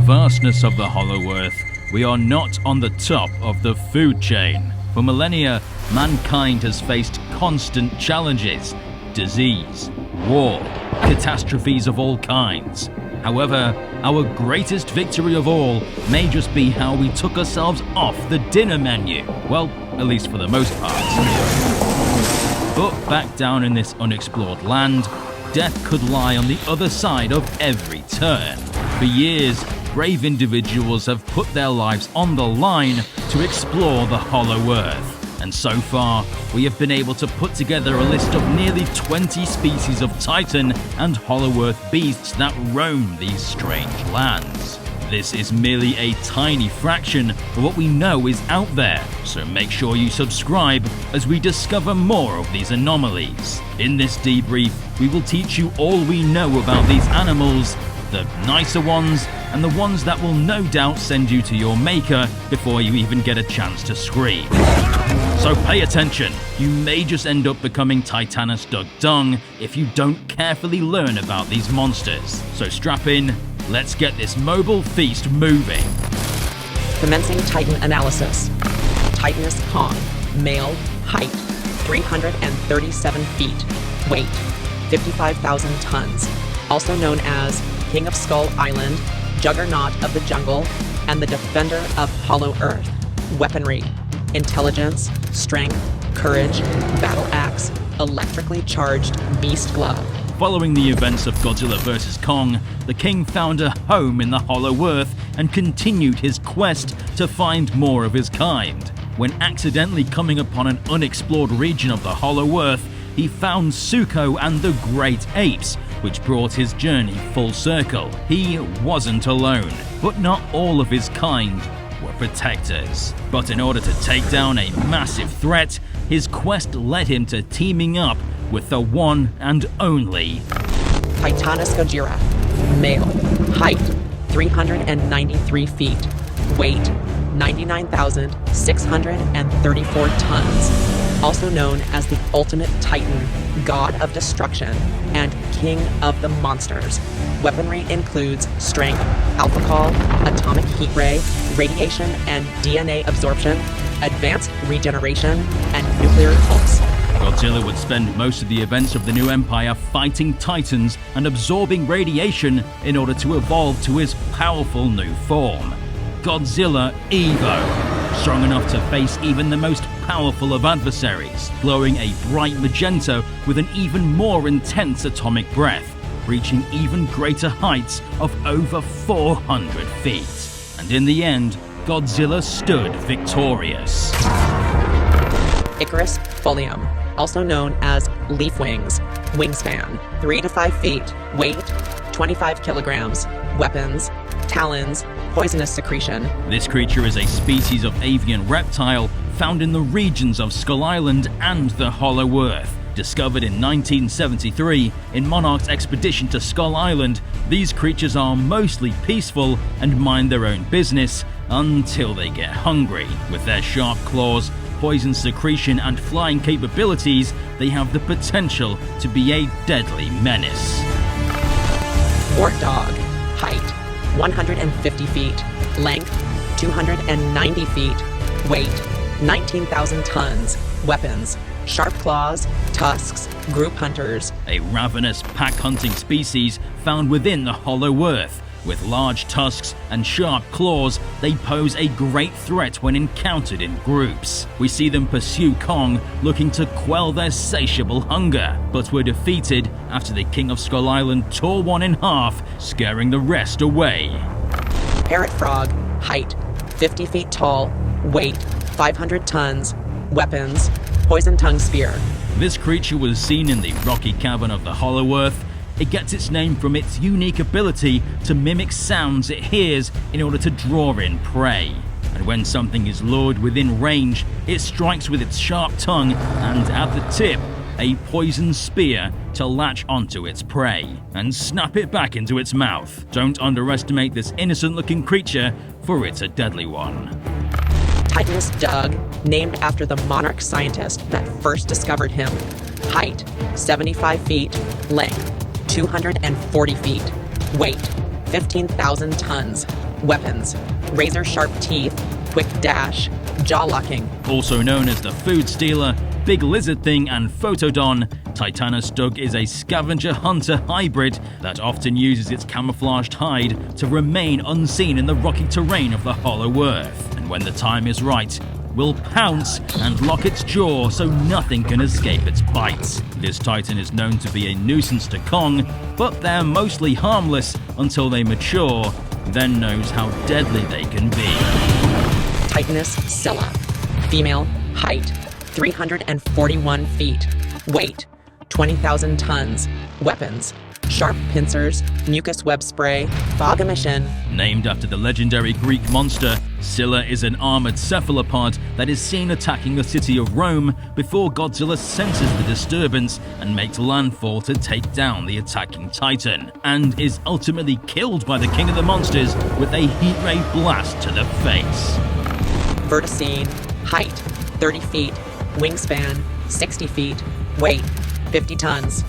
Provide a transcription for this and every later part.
vastness of the Hollow Earth, we are not on the top of the food chain. For millennia, mankind has faced constant challenges: disease, war, catastrophes of all kinds. However, our greatest victory of all may just be how we took ourselves off the dinner menu. Well, at least for the most part. But back down in this unexplored land, death could lie on the other side of every turn. For years, brave individuals have put their lives on the line to explore the Hollow Earth. And so far, we have been able to put together a list of nearly 20 species of Titan and Hollow Earth beasts that roam these strange lands. This is merely a tiny fraction of what we know is out there, so make sure you subscribe as we discover more of these anomalies. In this debrief, we will teach you all we know about these animals, the nicer ones, and the ones that will no doubt send you to your maker before you even get a chance to scream. So pay attention, you may just end up becoming Titanus dug dung if you don't carefully learn about these monsters. So strap in, let's get this mobile feast moving. Commencing Titan analysis. Titanus Kong, male, height 337 feet, weight 55,000 tons, also known as King of Skull Island, Juggernaut of the Jungle, and the Defender of Hollow Earth. Weaponry: intelligence, strength, courage, battle axe, electrically charged beast glove. Following the events of Godzilla vs. Kong, the king found a home in the Hollow Earth and continued his quest to find more of his kind. When accidentally coming upon an unexplored region of the Hollow Earth, he found Zuko and the Great Apes, which brought his journey full circle. He wasn't alone, but not all of his kind were protectors. But in order to take down a massive threat, his quest led him to teaming up with the one and only Titanus Gojira, male, height 393 feet, weight 99,634 tons, also known as the Ultimate Titan, God of Destruction, and King of the Monsters. Weaponry includes strength, alcohol, atomic heat ray, radiation and DNA absorption, advanced regeneration, and nuclear pulse. Godzilla would spend most of the events of the new empire fighting titans and absorbing radiation in order to evolve to his powerful new form, Godzilla Evo, strong enough to face even the most powerful of adversaries, glowing a bright magenta with an even more intense atomic breath, reaching even greater heights of over 400 feet. And in the end, Godzilla stood victorious. Icarus Folium, also known as leaf wings, wingspan 3 to 5 feet, weight 25 kilograms, weapons, talons, poisonous secretion. This creature is a species of avian reptile found in the regions of Skull Island and the Hollow Earth. Discovered in 1973 in Monarch's expedition to Skull Island, these creatures are mostly peaceful and mind their own business until they get hungry. With their sharp claws, poison secretion, and flying capabilities, they have the potential to be a deadly menace. Wart dog, height 150 feet, length 290 feet, weight 19,000 tons, weapons, sharp claws, tusks, group hunters. A ravenous pack-hunting species found within the Hollow Earth. With large tusks and sharp claws, they pose a great threat when encountered in groups. We see them pursue Kong, looking to quell their satiable hunger, but were defeated after the King of Skull Island tore one in half, scaring the rest away. Parrot frog, height 50 feet tall, weight 500 tons, weapons, poison tongue spear. This creature was seen in the rocky cavern of the Hollow Earth. It gets its name from its unique ability to mimic sounds it hears in order to draw in prey. And when something is lured within range, it strikes with its sharp tongue and, at the tip, a poison spear to latch onto its prey and snap it back into its mouth. Don't underestimate this innocent-looking creature, for it's a deadly one. Titanus Doug, named after the monarch scientist that first discovered him. Height 75 feet, length 240 feet, weight 15,000 tons, Weapons: razor-sharp teeth, quick dash, jaw-locking. Also known as the Food Stealer, Big Lizard Thing, and Photodon, Titanus Dug is a scavenger-hunter hybrid that often uses its camouflaged hide to remain unseen in the rocky terrain of the Hollow Earth, and when the time is right, will pounce and lock its jaw so nothing can escape its bites. This titan is known to be a nuisance to Kong, but they're mostly harmless until they mature, then knows how deadly they can be. Titanus Scylla. Female, height 341 feet, weight 20,000 tons, weapons: sharp pincers, mucus web spray, fog emission. Named after the legendary Greek monster, Scylla is an armored cephalopod that is seen attacking the city of Rome before Godzilla senses the disturbance and makes landfall to take down the attacking titan, and is ultimately killed by the king of the monsters with a heat ray blast to the face. Verticine, height 30 feet, wingspan 60 feet, weight 50 tons.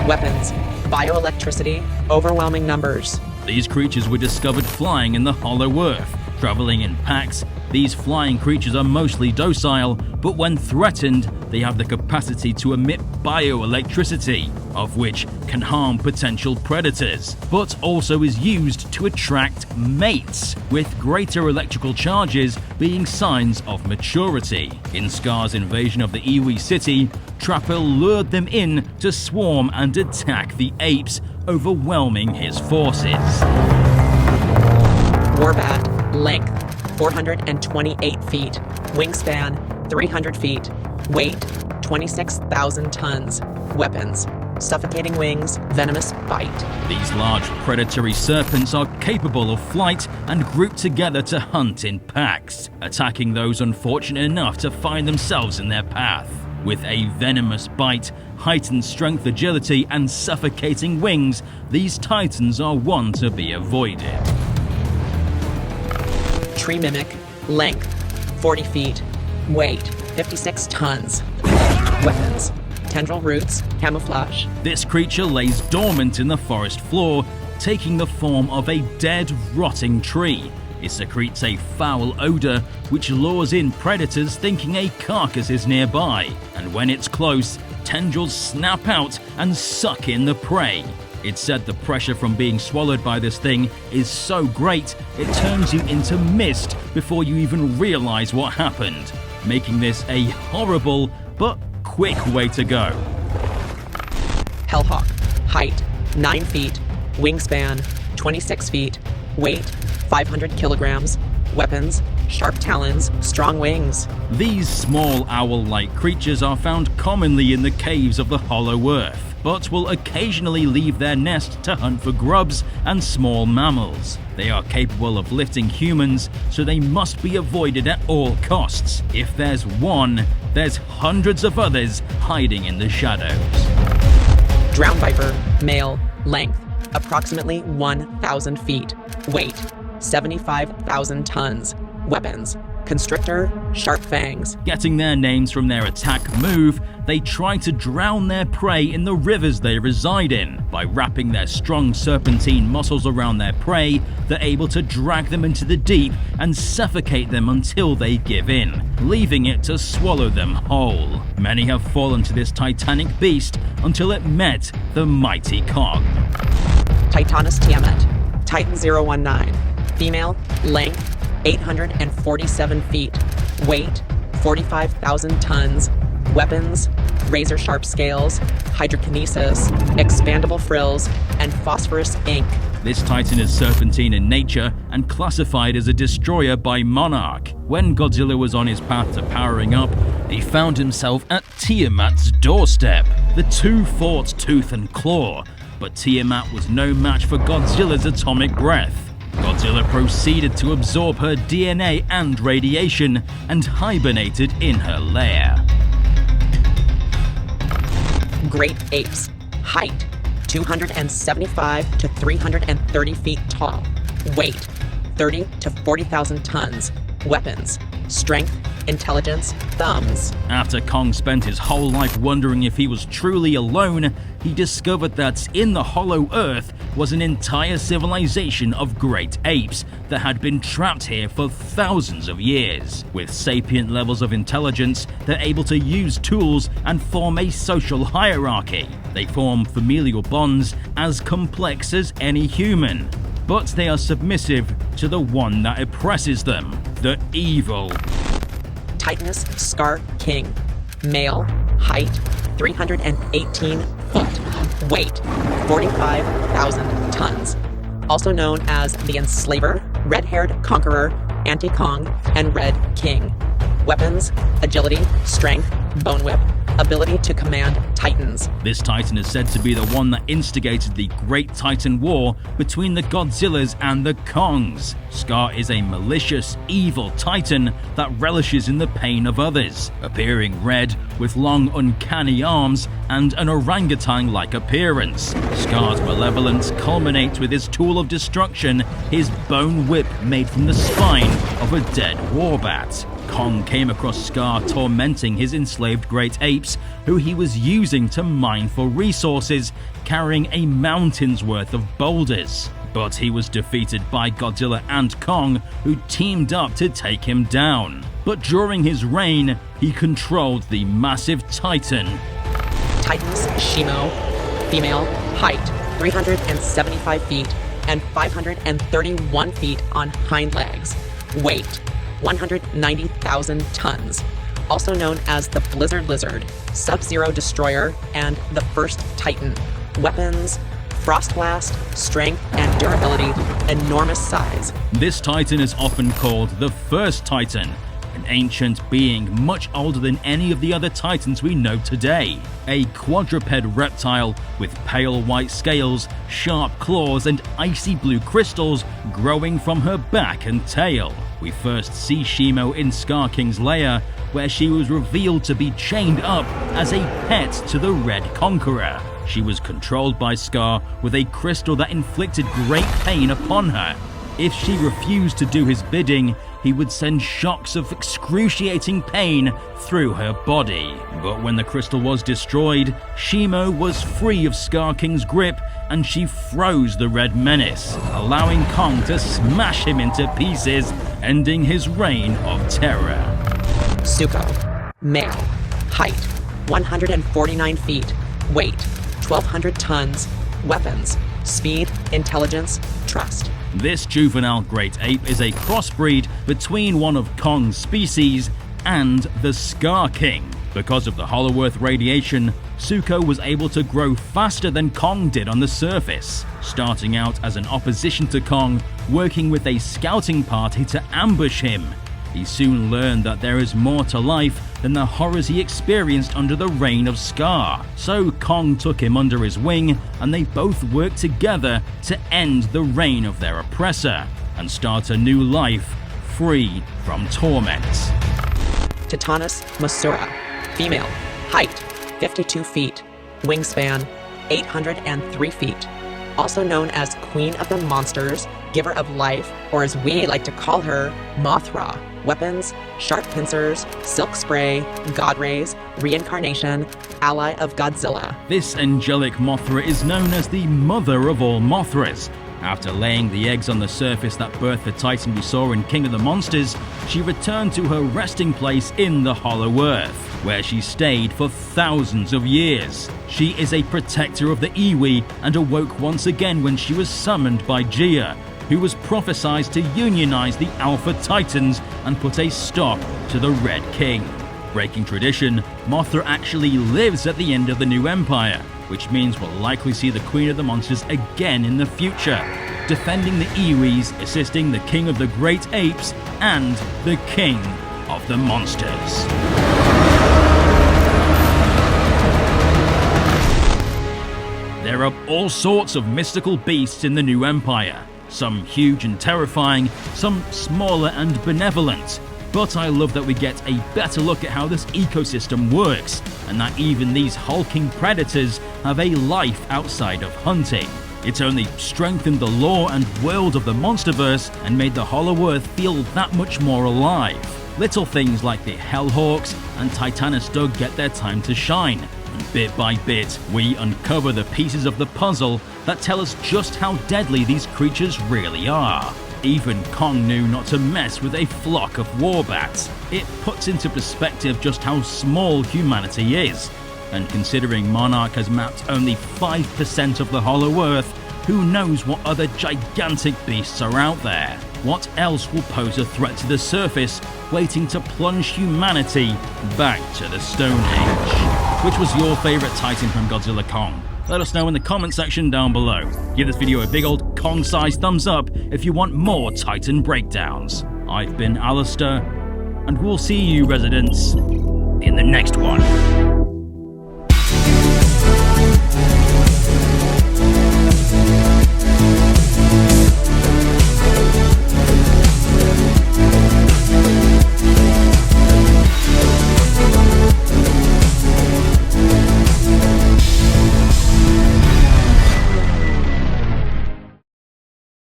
Weapons: bioelectricity, overwhelming numbers. These creatures were discovered flying in the Hollow Earth. Traveling in packs, these flying creatures are mostly docile, but when threatened, they have the capacity to emit bioelectricity, of which can harm potential predators, but also is used to attract mates, with greater electrical charges being signs of maturity. In Scar's invasion of the Iwi city, Trapper lured them in to swarm and attack the apes, overwhelming his forces. Warbat, length 428 feet, wingspan 300 feet, weight 26,000 tons, weapons: suffocating wings, venomous bite. These large predatory serpents are capable of flight and group together to hunt in packs, attacking those unfortunate enough to find themselves in their path. With a venomous bite, heightened strength, agility, and suffocating wings, these titans are one to be avoided. Tree mimic, length 40 feet, weight 56 tons, weapons: tendril roots, camouflage. This creature lays dormant in the forest floor, taking the form of a dead, rotting tree. It secretes a foul odor which lures in predators thinking a carcass is nearby, and when it's close, tendrils snap out and suck in the prey. It's said the pressure from being swallowed by this thing is so great it turns you into mist before you even realize what happened, making this a horrible but quick way to go. Hellhawk, height 9 feet, wingspan 26 feet, weight 500 kilograms, weapons: sharp talons, strong wings. These small owl-like creatures are found commonly in the caves of the Hollow Earth, but will occasionally leave their nest to hunt for grubs and small mammals. They are capable of lifting humans, so they must be avoided at all costs. If there's one, there's hundreds of others hiding in the shadows. Drown viper, male, length approximately 1,000 feet, weight 75,000 tons, weapons: constrictor, sharp fangs. Getting their names from their attack move, they try to drown their prey in the rivers they reside in. By wrapping their strong serpentine muscles around their prey, they're able to drag them into the deep and suffocate them until they give in, leaving it to swallow them whole. Many have fallen to this titanic beast until it met the mighty Kong. Titanus Tiamat, Titan 019, female, length 847 feet, weight 45,000 tons, weapons: razor-sharp scales, hydrokinesis, expandable frills, and phosphorus ink. This titan is serpentine in nature and classified as a destroyer by Monarch. When Godzilla was on his path to powering up, he found himself at Tiamat's doorstep. The two fought tooth and claw, but Tiamat was no match for Godzilla's atomic breath. Godzilla proceeded to absorb her DNA and radiation and hibernated in her lair. Great apes, height 275 to 330 feet tall, weight 30 to 40,000 tons, weapons: strength, intelligence, thumbs. After Kong spent his whole life wondering if he was truly alone, he discovered that in the Hollow Earth was an entire civilization of great apes that had been trapped here for thousands of years. With sapient levels of intelligence, they're able to use tools and form a social hierarchy. They form familial bonds as complex as any human, but they are submissive to the one that oppresses them, the evil Titanus Scar King. Male. Height 318 feet. Weight 45,000 tons. Also known as the Enslaver, Red-Haired Conqueror, Anti-Kong, and Red King. Weapons: agility, strength, bone whip, ability to command titans. This titan is said to be the one that instigated the Great Titan War between the Godzillas and the Kongs. Scar is a malicious, evil titan that relishes in the pain of others, appearing red with long, uncanny arms and an orangutan-like appearance. Scar's malevolence culminates with his tool of destruction, his bone whip made from the spine of a dead warbat. Kong came across Scar tormenting his enslaved great apes, who he was using to mine for resources, carrying a mountain's worth of boulders. But he was defeated by Godzilla and Kong, who teamed up to take him down. But during his reign, he controlled the massive titan. Titanus Shimo. Female. Height 375 feet and 531 feet on hind legs. Weight 190,000 tons. Also known as the Blizzard Lizard, Sub-Zero Destroyer, and the First Titan. Weapons: Frost Blast, strength and durability, enormous size. This titan is often called the First Titan, an ancient being much older than any of the other titans we know today. A quadruped reptile with pale white scales, sharp claws, and icy blue crystals growing from her back and tail. We first see Shimo in Scar King's lair, where she was revealed to be chained up as a pet to the Red Conqueror. She was controlled by Scar with a crystal that inflicted great pain upon her. If she refused to do his bidding, he would send shocks of excruciating pain through her body. But when the crystal was destroyed, Shimo was free of Scar King's grip, and she froze the Red Menace, allowing Kong to smash him into pieces, ending his reign of terror. Zuko. Male. Height 149 feet. Weight 1,200 tons. Weapons: speed, intelligence, trust. This juvenile great ape is a crossbreed between one of Kong's species and the Scar King. Because of the Hollow Earth radiation, Zuko was able to grow faster than Kong did on the surface, starting out as an opposition to Kong, working with a scouting party to ambush him. He soon learned that there is more to life than the horrors he experienced under the reign of Scar. So Kong took him under his wing, and they both worked together to end the reign of their oppressor and start a new life free from torment. Titanus Masura. Female. Height 52 feet. Wingspan 803 feet. Also known as Queen of the Monsters, Giver of Life, or as we like to call her, Mothra. Weapons: sharp pincers, silk spray, god rays, reincarnation, ally of Godzilla. This angelic Mothra is known as the mother of all Mothras. After laying the eggs on the surface that birthed the titan we saw in King of the Monsters, she returned to her resting place in the Hollow Earth, where she stayed for thousands of years. She is a protector of the Iwi and awoke once again when she was summoned by Gia, who was prophesied to unionize the Alpha Titans and put a stop to the Red King. Breaking tradition, Mothra actually lives at the end of the new empire, which means we'll likely see the Queen of the Monsters again in the future, defending the Iwis, assisting the King of the Great Apes, and the King of the Monsters. There are all sorts of mystical beasts in the new empire, some huge and terrifying, some smaller and benevolent. But I love that we get a better look at how this ecosystem works, and that even these hulking predators have a life outside of hunting. It's only strengthened the lore and world of the MonsterVerse and made the Hollow Earth feel that much more alive. Little things like the Hellhawks and Titanus Dug get their time to shine, Bit by bit, we uncover the pieces of the puzzle that tell us just how deadly these creatures really are. Even Kong knew not to mess with a flock of warbats. It puts into perspective just how small humanity is. And considering Monarch has mapped only 5% of the Hollow Earth, who knows what other gigantic beasts are out there? What else will pose a threat to the surface, waiting to plunge humanity back to the Stone Age? Which was your favourite Titan from Godzilla Kong? Let us know in the comment section down below. Give this video a big old Kong-sized thumbs up if you want more Titan breakdowns. I've been Alistair, and we'll see you, residents, in the next one.